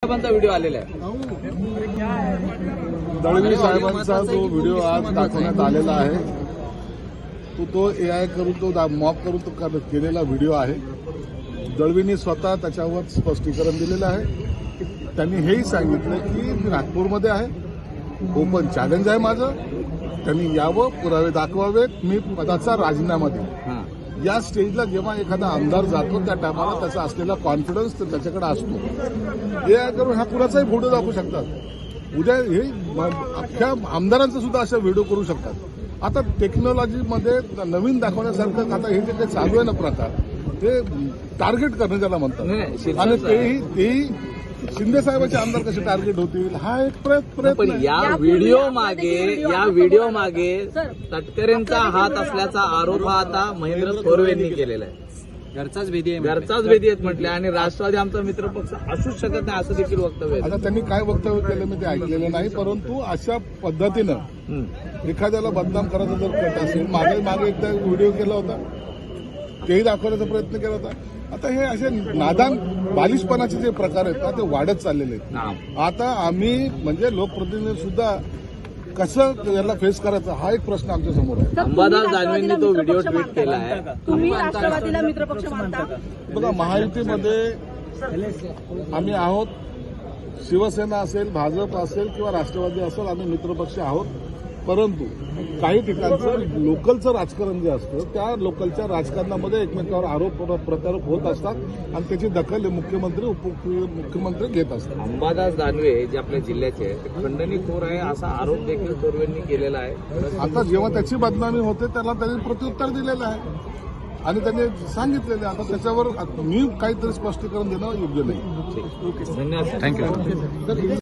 साहेबांचा व्हिडिओ आलेला आहे. दळवी साहेबांचा जो व्हिडिओ आज दाखवण्यात आलेला आहे तो AI करून तो मॉक करून तो केलेला व्हिडिओ आहे. दळवींनी स्वतः त्याच्यावर स्पष्टीकरण दिलेलं आहे. त्यांनी हेही सांगितलं की मी नागपूरमध्ये आहे, ओपन चॅलेंज आहे माझं, त्यांनी यावं, पुरावे दाखवावेत, मी पदाचा राजीनामा देईन. या स्टेजला जेव्हा एखादा आमदार जातो त्या टायमाला त्याचा असलेला कॉन्फिडन्स त्याच्याकडे असतो. AI करून हा कुणाचाही फोटो दाखवू शकतात. उद्या हे अख्ख्या आमदारांचा सुद्धा अशा व्हिडिओ करू शकतात. आता टेक्नॉलॉजीमध्ये नवीन दाखवण्यासारखं आता हे जे काही चालू आहे ना प्रकार, ते टार्गेट करणं त्याला म्हणतात. आणि तेही शिंदे साहेबांचे आमदार कसे टार्गेट होतील हा एक प्रयत्न. पण या व्हिडिओ मागे तटकरेंचा हात असल्याचा आरोप हा आता महेंद्र थोरवेंनी केलेला आहे. घरचाच भेदी आहेत म्हटले आणि राष्ट्रवादी आमचा मित्रपक्ष असूच शकत नाही असं देखील वक्तव्य. आता त्यांनी काय वक्तव्य केलं मी ते ऐकलेलं नाही, परंतु अशा पद्धतीनं एखाद्याला बदनाम करायचा जर कट असेल, मागे एकदा व्हिडिओ केला होता, तेही दाखवण्याचा प्रयत्न केला होता. आता हे असे नादान बालिशपणाचे जे प्रकार आहेत ना ते वाढत चाललेले आहेत. आता आम्ही म्हणजे लोकप्रतिनिधी सुद्धा कसं याला फेस करायचं हा एक प्रश्न आमच्या समोर आहे. अंबादास दानवेंनी तो व्हिडिओ ट्विट केला आहे. तुम्ही राष्ट्रवादीला मित्रपक्ष मानता? बघा, महायुतीमध्ये आम्ही आहोत. शिवसेना असेल, भाजप असेल किंवा राष्ट्रवादी असेल, आम्ही मित्रपक्ष आहोत. परंतु काही ठिकाणचं लोकलचं राजकारण जे असतं त्या लोकलच्या राजकारणामध्ये एकमेकावर आरोप प्रत्यारोप होत असतात आणि त्याची दखल मुख्यमंत्री उपमुख्यमंत्री घेत असतात. अंबादास दानवे जे आपल्या जिल्ह्याचे आहे ते खंडणीखोर आहे असा आरोप देखील थोरवेंनी केलेला आहे. आता जेव्हा त्याची बदनामी होते त्याला त्यांनी प्रत्युत्तर दिलेलं आहे आणि त्यांनी सांगितलेलं आहे. आता त्याच्यावर मी काहीतरी स्पष्टीकरण देणं योग्य नाही. धन्यवाद. थँक्यू.